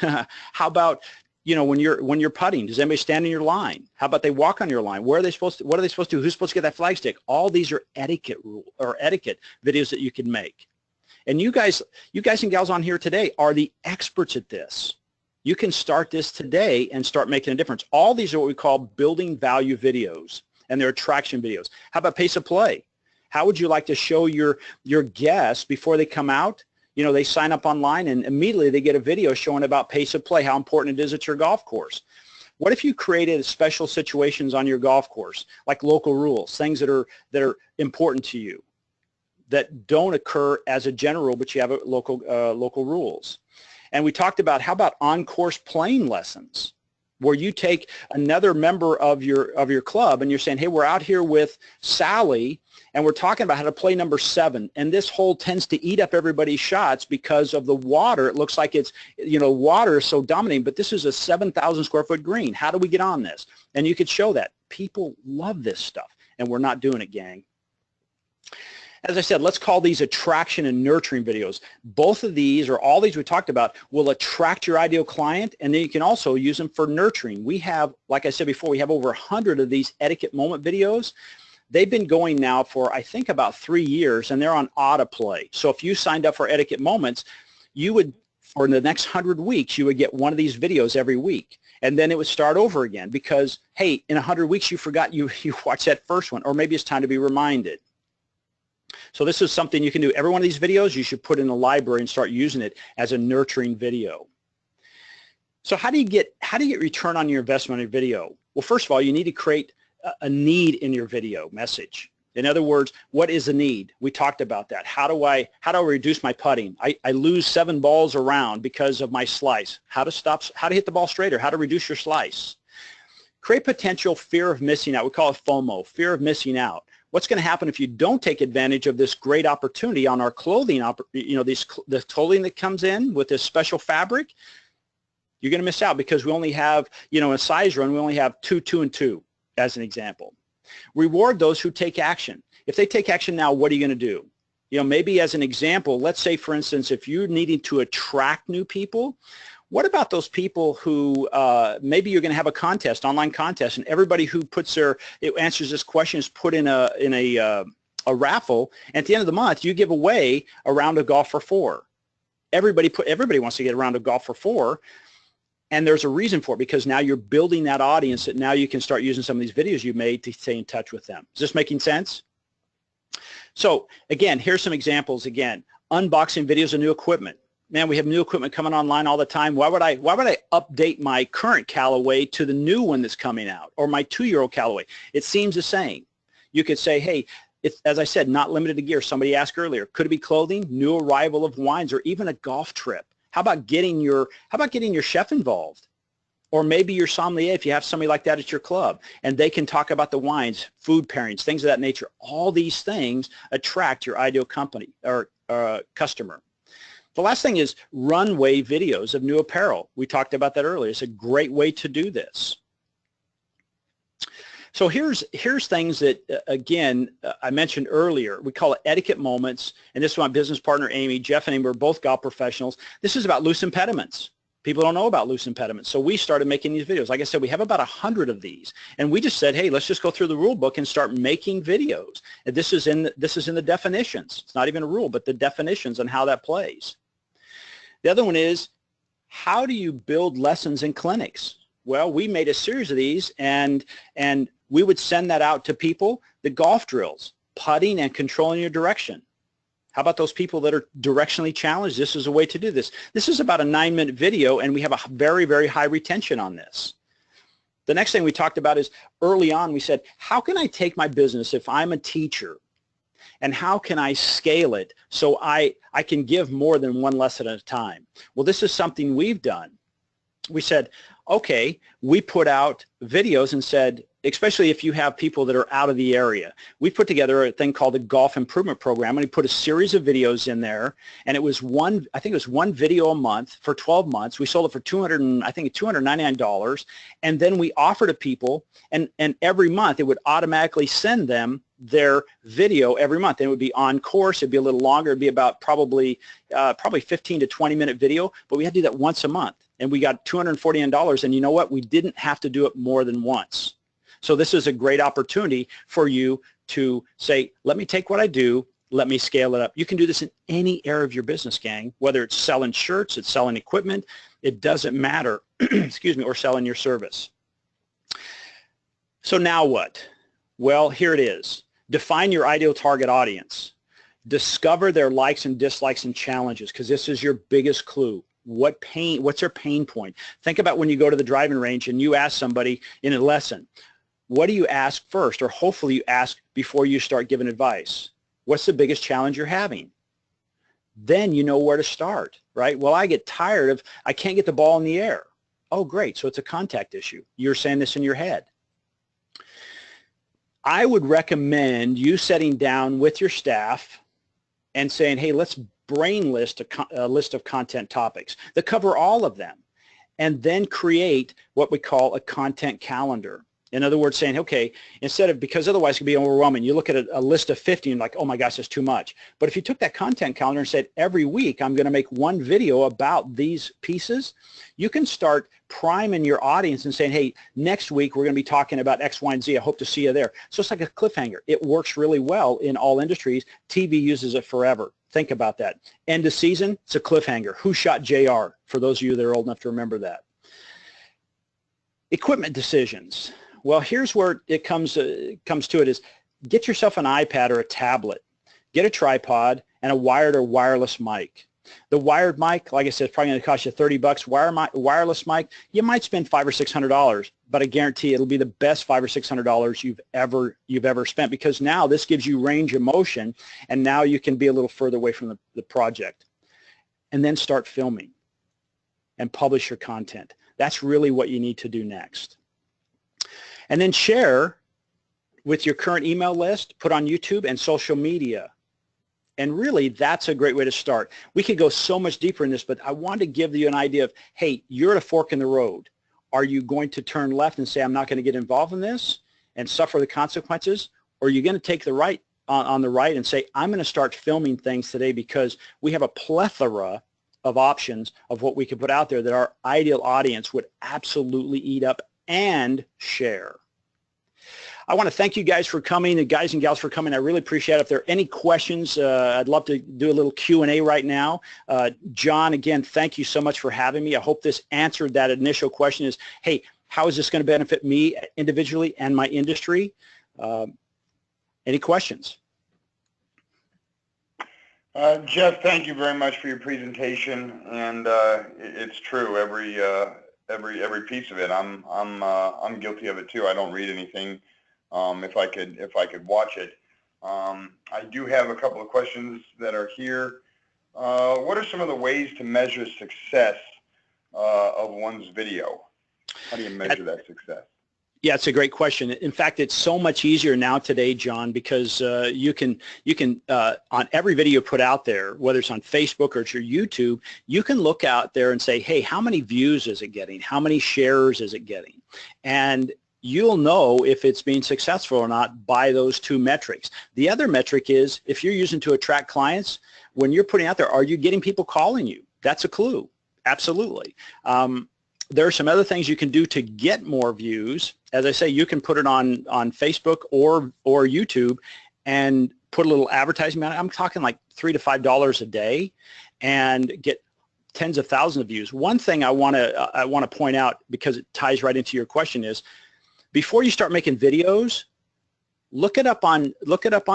How about, when you're putting, does anybody stand in your line? How about they walk on your line? Where are they supposed to, what are they supposed to do? Who's supposed to get that flag stick? All these are etiquette videos that you can make. And you guys and gals on here today are the experts at this. You can start this today and start making a difference. All these are what we call building value videos, and they're attraction videos. How about pace of play? How would you like to show your guests before they come out? They sign up online and immediately they get a video showing about pace of play, how important it is at your golf course. What if you created special situations on your golf course, like local rules, things that are important to you, that don't occur as a general rule, but you have a local rules? And we talked about, how about on-course playing lessons, where you take another member of your club and you're saying, hey, we're out here with Sally and we're talking about how to play number 7, and this hole tends to eat up everybody's shots because of the water. It looks like it's, water is so dominating, but this is a 7,000 square foot green. How do we get on this? And you could show that. People love this stuff, and we're not doing it, gang. As I said, let's call these attraction and nurturing videos. Both of these, or all these we talked about, will attract your ideal client, and then you can also use them for nurturing. We have, like I said before, we have over 100 of these etiquette moment videos. They've been going now for, I think, about 3 years, and they're on autoplay. So if you signed up for Etiquette Moments, you would, for the next 100 weeks, you would get one of these videos every week. And then it would start over again because, hey, in 100 weeks you forgot you watched that first one, or maybe it's time to be reminded. So this is something you can do. Every one of these videos you should put in the library and start using it as a nurturing video. So how do you get return on your investment in your video? Well, first of all, you need to create a need in your video message. In other words, what is the need? We talked about that. How do I reduce my putting? I lose 7 balls around because of my slice. How to hit the ball straighter, how to reduce your slice. Create potential fear of missing out. We call it FOMO, fear of missing out. What's going to happen if you don't take advantage of this great opportunity on our clothing, the clothing that comes in with this special fabric? You're going to miss out because we only have, a size run, we only have 2, 2, and 2 as an example. Reward those who take action. If they take action now, what are you going to do? Maybe as an example, let's say, for instance, if you're needing to attract new people, what about those people who maybe you're going to have a contest, online contest, and everybody who answers this question is put in a raffle, and at the end of the month, you give away a round of golf for 4. Everybody wants to get a round of golf for 4. And there's a reason for it, because now you're building that audience that now you can start using some of these videos you made to stay in touch with them. Is this making sense? So again, here's some examples. Again, unboxing videos of new equipment. Man, we have new equipment coming online all the time. Why would I update my current Callaway to the new one that's coming out, or my 2-year-old Callaway? It seems the same. You could say, hey, it's, as I said, not limited to gear. Somebody asked earlier, could it be clothing, new arrival of wines, or even a golf trip? How about getting your chef involved? Or maybe your sommelier, if you have somebody like that at your club, and they can talk about the wines, food pairings, things of that nature. All these things attract your ideal company or customer. The last thing is runway videos of new apparel. We talked about that earlier. It's a great way to do this. So here's things that, again, I mentioned earlier. We call it etiquette moments, and this is my business partner, Amy. Jeff and Amy are both golf professionals. This is about loose impediments. People don't know about loose impediments, so we started making these videos. Like I said, we have about 100 of these, and we just said, hey, let's just go through the rule book and start making videos. And this is in the definitions. It's not even a rule, but the definitions on how that plays. The other one is, how do you build lessons in clinics? Well, we made a series of these, and we would send that out to people. The golf drills, putting and controlling your direction. How about those people that are directionally challenged? This is a way to do this. This is about a 9-minute video, and we have a very, very high retention on this. The next thing we talked about is, early on, we said, how can I take my business if I'm a teacher, and how can I scale it so I can give more than one lesson at a time? Well, this is something we've done. We said, okay, we put out videos and said, especially if you have people that are out of the area, we put together a thing called the Golf Improvement Program, and we put a series of videos in there, and it was I think it was one video a month for 12 months. We sold it for $299, and then we offered to people, and every month it would automatically send them their video every month. And it would be on course. It'd be a little longer. It'd be about probably 15 to 20-minute video, but we had to do that once a month, and we got $249, and you know what? We didn't have to do it more than once. So this is a great opportunity for you to say, let me take what I do, let me scale it up. You can do this in any area of your business, gang, whether it's selling shirts, it's selling equipment, it doesn't matter, excuse me, or selling your service. So now what? Well, here it is. Define your ideal target audience. Discover their likes and dislikes and challenges, because this is your biggest clue. What's their pain point? Think about when you go to the driving range and you ask somebody in a lesson, what do you ask first, or hopefully you ask before you start giving advice? What's the biggest challenge you're having? Then you know where to start, right? Well, I get tired of, I can't get the ball in the air. Oh, great, so it's a contact issue. You're saying this in your head. I would recommend you sitting down with your staff and saying, hey, let's brain list a list of content topics that cover all of them, and then create what we call a content calendar. In other words, saying, okay, instead of, because otherwise it could be overwhelming, you look at a list of 50 and like, oh my gosh, that's too much. But if you took that content calendar and said, every week I'm going to make one video about these pieces, you can start priming your audience and saying, hey, next week we're going to be talking about X, Y, and Z. I hope to see you there. So it's like a cliffhanger. It works really well in all industries. TV uses it forever. Think about that. End of season, it's a cliffhanger. Who shot JR? For those of you that are old enough to remember that. Equipment decisions. Well, here's where it comes to it is, get yourself an iPad or a tablet. Get a tripod and a wired or wireless mic. The wired mic, like I said, it's probably going to cost you $30. Wireless mic, you might spend $500 or $600, but I guarantee it'll be the best $500 or $600 you've ever spent, because now this gives you range of motion, and now you can be a little further away from the project. And then start filming and publish your content. That's really what you need to do next. And then share with your current email list, put on YouTube and social media. And really, that's a great way to start. We could go so much deeper in this, but I want to give you an idea of, hey, you're at a fork in the road. Are you going to turn left and say, I'm not going to get involved in this and suffer the consequences? Or are you going to take the right on the right and say, I'm going to start filming things today, because we have a plethora of options of what we could put out there that our ideal audience would absolutely eat up and share. I want to thank you guys for coming, the guys and gals for coming. I really appreciate it. If there are any questions, I'd love to do a little Q&A right now. John, again, thank you so much for having me. I hope this answered that initial question is, hey, how is this going to benefit me individually and my industry? Any questions? Jeff, thank you very much for your presentation, and it's true, every piece of it. I'm guilty of it too. I don't read anything. If I could watch it. I do have a couple of questions that are here. What are some of the ways to measure success of one's video? How do you measure that success? Yeah, it's a great question. In fact, it's so much easier now today, John, because you can on every video put out there, whether it's on Facebook or it's your YouTube, you can look out there and say, hey, how many views is it getting? How many shares is it getting? And you'll know if it's being successful or not by those two metrics. The other metric is, if you're using to attract clients, when you're putting out there, are you getting people calling you? That's a clue. Absolutely. There are some other things you can do to get more views. As I say, you can put it on Facebook or YouTube and put a little advertising on it. I'm talking like $3 to $5 a day and get tens of thousands of views. One thing I want to point out, because it ties right into your question, is before you start making videos, look it up on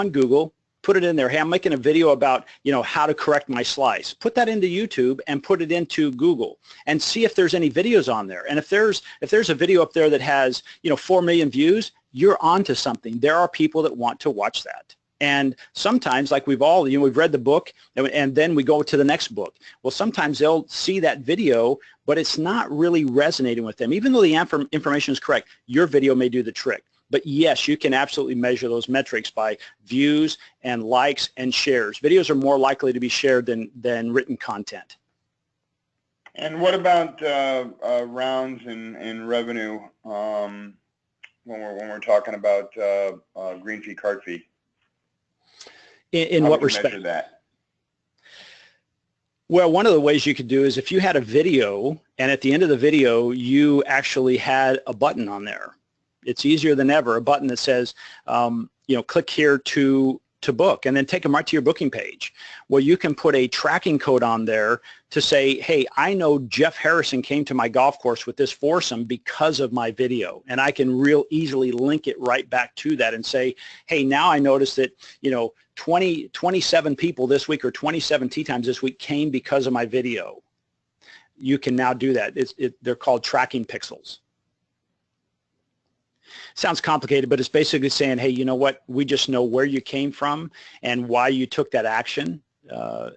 Google. Put it in there. Hey, I'm making a video about, how to correct my slice. Put that into YouTube and put it into Google and see if there's any videos on there. And if there's a video up there that has, 4 million views, you're onto something. There are people that want to watch that. And sometimes, like we've all, we've read the book and then we go to the next book. Well, sometimes they'll see that video, but it's not really resonating with them. Even though the information is correct, your video may do the trick. But yes, you can absolutely measure those metrics by views and likes and shares. Videos are more likely to be shared than written content. And what about rounds and revenue when we're talking about green fee, cart fee? In what respect? Measure that? Well, one of the ways you could do is if you had a video and at the end of the video you actually had a button on there. It's easier than ever, a button that says, click here to book, and then take them right to your booking page. Well, you can put a tracking code on there to say, hey, I know Jeff Harrison came to my golf course with this foursome because of my video, and I can real easily link it right back to that and say, hey, now I noticed that, 27 people this week or 27 tee times this week came because of my video. You can now do that. They're called tracking pixels. Sounds complicated, but it's basically saying, hey, you know what? We just know where you came from and why you took that action.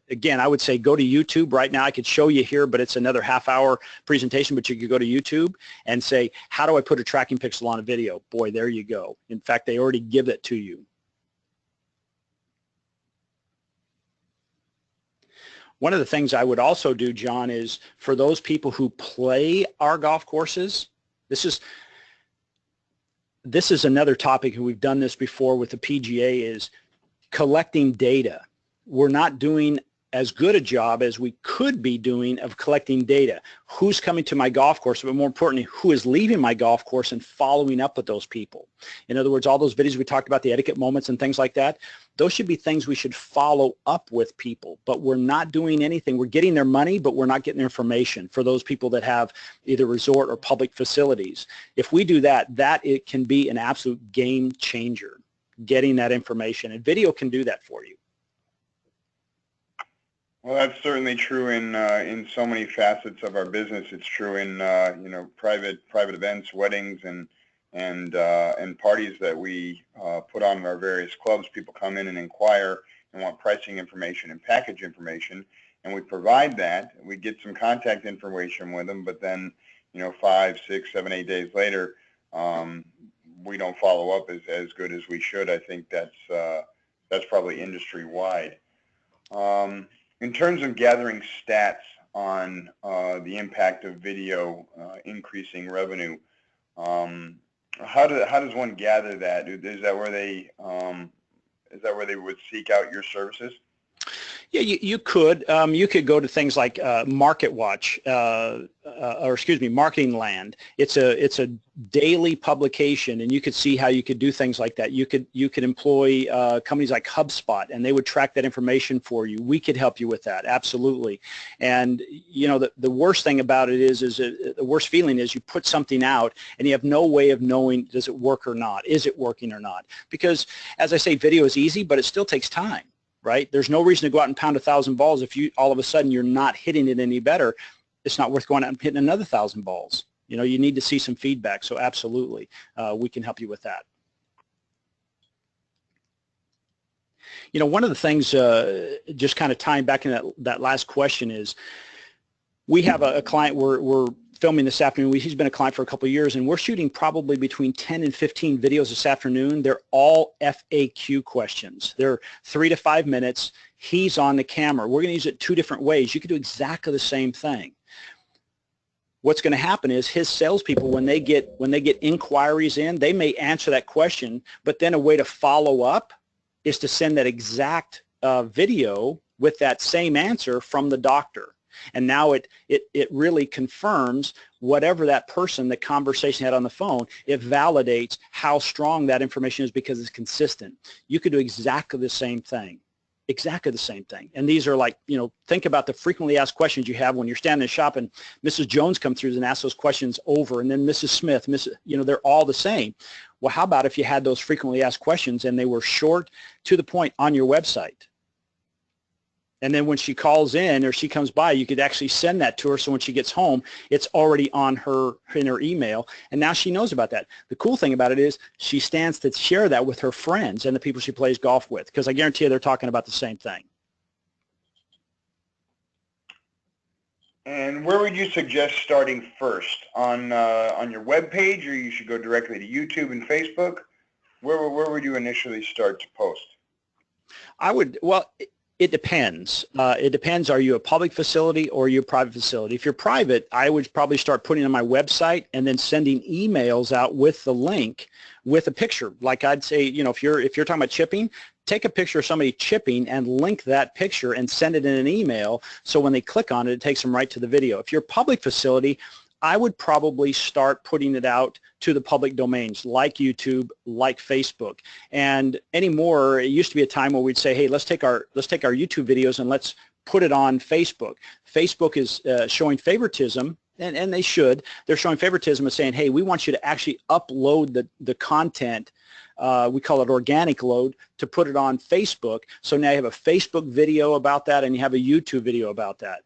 Again, I would say go to YouTube right now. I could show you here, but it's another half-hour presentation, but you could go to YouTube and say, how do I put a tracking pixel on a video? Boy, there you go. In fact, they already give it to you. One of the things I would also do, John, is for those people who play our golf courses, this is another topic, and we've done this before with the PGA, is collecting data. We're not doing as good a job as we could be doing of collecting data. Who's coming to my golf course, but more importantly, who is leaving my golf course and following up with those people. In other words, all those videos we talked about, the etiquette moments and things like that, those should be things we should follow up with people, but we're not doing anything. We're getting their money, but we're not getting their information for those people that have either resort or public facilities. If we do that, it can be an absolute game changer, getting that information, and video can do that for you. Well, that's certainly true in so many facets of our business. It's true in you know, private events, weddings, and parties that we put on in our various clubs. People come in and inquire and want pricing information and package information, and we provide that. We get some contact information with them, but then, you know, 5, 6, 7, 8 days later, we don't follow up as good as we should. I think that's probably industry wide. In terms of gathering stats on the impact of video increasing revenue, how does one gather that? Is that where they would seek out your services? Yeah, you could. You could go to things like MarketWatch, or excuse me, Marketing Land. It's a daily publication, and you could see how you could do things like that. You could employ companies like HubSpot, and they would track that information for you. We could help you with that, absolutely. And you know, the worst thing about it is the worst feeling is you put something out and you have no way of knowing, does it work or not? Is it working or not? Because as I say, video is easy, but it still takes time. Right? There's no reason to go out and pound 1,000 balls if you all of a sudden you're not hitting it any better. It's not worth going out and hitting another 1,000 balls. You know, you need to see some feedback. So absolutely, we can help you with that. You know, one of the things, just kind of tying back in that last question, is we have a client we're filming this afternoon. He's been a client for a couple of years, and we're shooting probably between 10 and 15 videos this afternoon. They're all FAQ questions. They're 3 to 5 minutes. He's on the camera. We're going to use it 2 different ways. You could do exactly the same thing. What's going to happen is his salespeople, when they get inquiries in, they may answer that question, but then a way to follow up is to send that exact video with that same answer from the doctor. And now it really confirms whatever that person, the conversation had on the phone, it validates how strong that information is because it's consistent. You could do exactly the same thing. Exactly the same thing. And these are like, you know, think about the frequently asked questions you have when you're standing in shop and Mrs. Jones comes through and asks those questions over, and then Mrs. Smith, you know, they're all the same. Well, how about if you had those frequently asked questions and they were short, to the point, on your website? And then when she calls in or she comes by, you could actually send that to her, so when she gets home, it's already in her email, and now she knows about that. The cool thing about it is she stands to share that with her friends and the people she plays golf with, because I guarantee you they're talking about the same thing. And where would you suggest starting first? On your web page, or you should go directly to YouTube and Facebook? Where would you initially start to post? I would, well, it depends. It depends. Are you a public facility or are you a private facility? If you're private, I would probably start putting it on my website and then sending emails out with the link with a picture. Like I'd say, you know, if you're talking about chipping, take a picture of somebody chipping and link that picture and send it in an email, so when they click on it, it takes them right to the video. If you're a public facility, I would probably start putting it out to the public domains like YouTube, like Facebook. And anymore, it used to be a time where we'd say, hey, let's take our YouTube videos and let's put it on Facebook. Facebook is showing favoritism, and they should. They're showing favoritism and saying, hey, we want you to actually upload the content, we call it organic load, to put it on Facebook. So now you have a Facebook video about that and you have a YouTube video about that.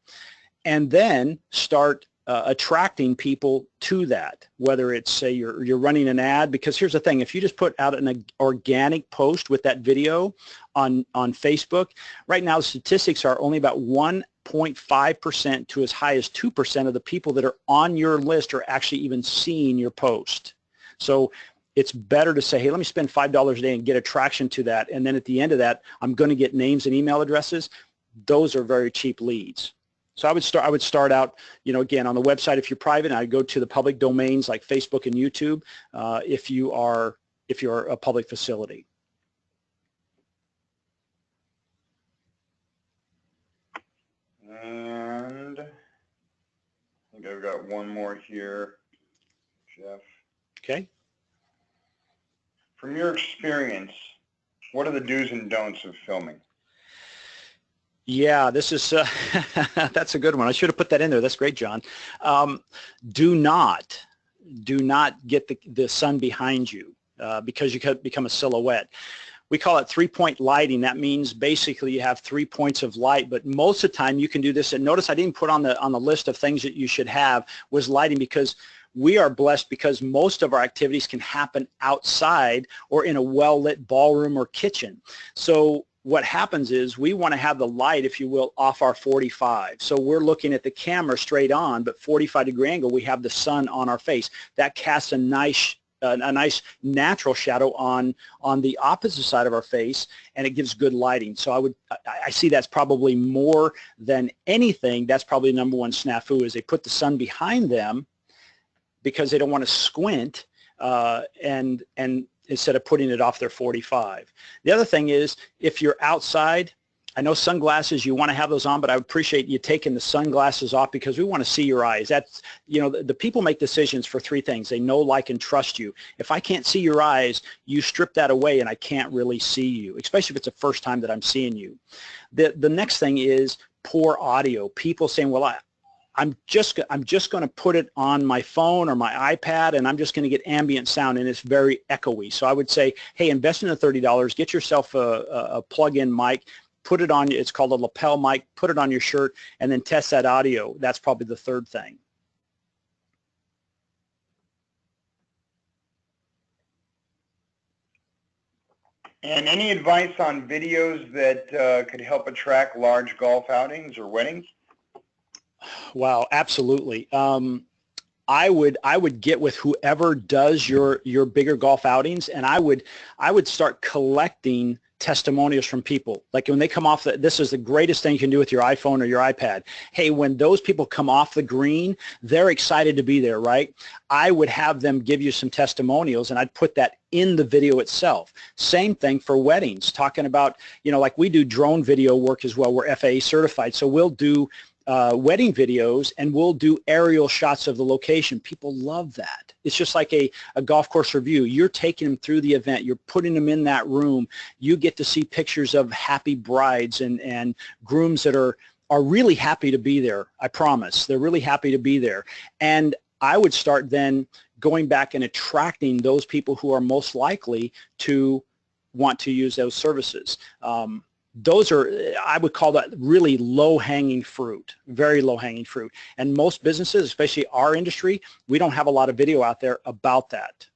And then start attracting people to that, whether it's, say, you're running an ad. Because here's the thing, if you just put out an organic post with that video on Facebook, right now the statistics are only about 1.5% to as high as 2% of the people that are on your list are actually even seeing your post. So it's better to say, hey, let me spend $5 a day and get attraction to that, and then at the end of that, I'm going to get names and email addresses. Those are very cheap leads. So I would start out, you know, again, on the website if you're private, and I'd go to the public domains like Facebook and YouTube if you're a public facility. And I think I've got one more here, Jeff. Okay. From your experience, what are the do's and don'ts of filming? Yeah, this is that's a good one. I should have put that in there. That's great, John. Do not get the sun behind you because you could become a silhouette. we call it three-point lighting. That means basically you have 3 points of light, but most of the time you can do this. And notice I didn't put on the list of things that you should have was lighting, because we are blessed because most of our activities can happen outside or in a well-lit ballroom or kitchen. So what happens is we want to have the light, if you will, off our 45. So we're looking at the camera straight on, but 45-degree angle, we have the sun on our face. That casts a nice natural shadow on the opposite side of our face, and it gives good lighting. So I see that's probably more than anything, that's probably the number one snafu, is they put the sun behind them because they don't want to squint, and instead of putting it off their 45. The other thing is, if you're outside, I know sunglasses, you want to have those on, but I would appreciate you taking the sunglasses off, because we want to see your eyes. That's, you know, the people make decisions for 3 things. They know, like, and trust you. If I can't see your eyes, you strip that away and I can't really see you, especially if it's the first time that I'm seeing you. The next thing is poor audio. People saying, well, I'm just going to put it on my phone or my iPad, and I'm just going to get ambient sound, and it's very echoey. So I would say, hey, invest in the $30, get yourself a plug-in mic, put it on, it's called a lapel mic, put it on your shirt, and then test that audio. That's probably the third thing. And any advice on videos that could help attract large golf outings or weddings? Wow, absolutely. I would get with whoever does your bigger golf outings, and I would start collecting testimonials from people. Like when they come off, this is the greatest thing you can do with your iPhone or your iPad. Hey, when those people come off the green, they're excited to be there, right? I would have them give you some testimonials, and I'd put that in the video itself. Same thing for weddings, talking about, you know, like we do drone video work as well. We're FAA certified, so we'll do wedding videos, and we'll do aerial shots of the location. People love that. It's just like a golf course review. You're taking them through the event. You're putting them in that room. You get to see pictures of happy brides and grooms that are really happy to be there. I promise. They're really happy to be there. And I would start then going back and attracting those people who are most likely to want to use those services. Those are, I would call that really low-hanging fruit, very low-hanging fruit. And most businesses, especially our industry, we don't have a lot of video out there about that.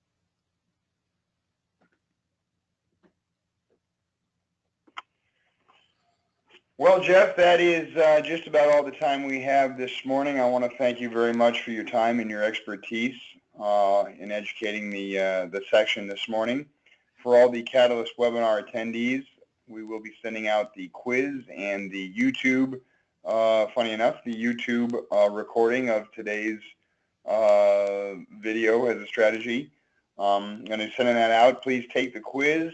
Well, Jeff, that is just about all the time we have this morning. I want to thank you very much for your time and your expertise in educating the section this morning. For all the Catalyst webinar attendees, we will be sending out the quiz and the YouTube, funny enough, the YouTube recording of today's video as a strategy. I'm going to be sending that out. Please take the quiz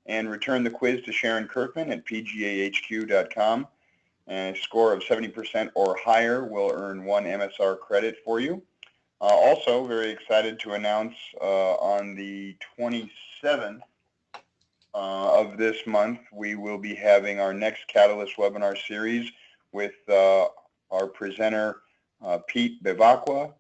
and return the quiz to Sharon Kirkman at pgahq.com. And a score of 70% or higher will earn 1 MSR credit for you. Also, very excited to announce on the 27th of this month, we will be having our next Catalyst webinar series with our presenter, Pete Bevacqua,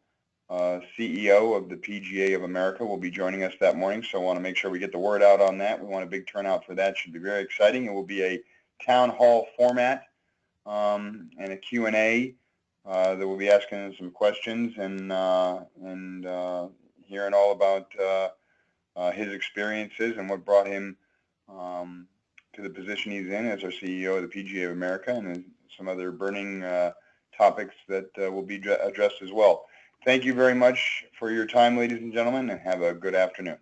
CEO of the PGA of America, will be joining us that morning. So I want to make sure we get the word out on that. We want a big turnout for that. Should be very exciting. It will be a town hall format and a Q&A that we'll be asking some questions and hearing all about his experiences and what brought him to the position he's in as our CEO of the PGA of America, and some other burning topics that will be addressed as well. Thank you very much for your time, ladies and gentlemen, and have a good afternoon.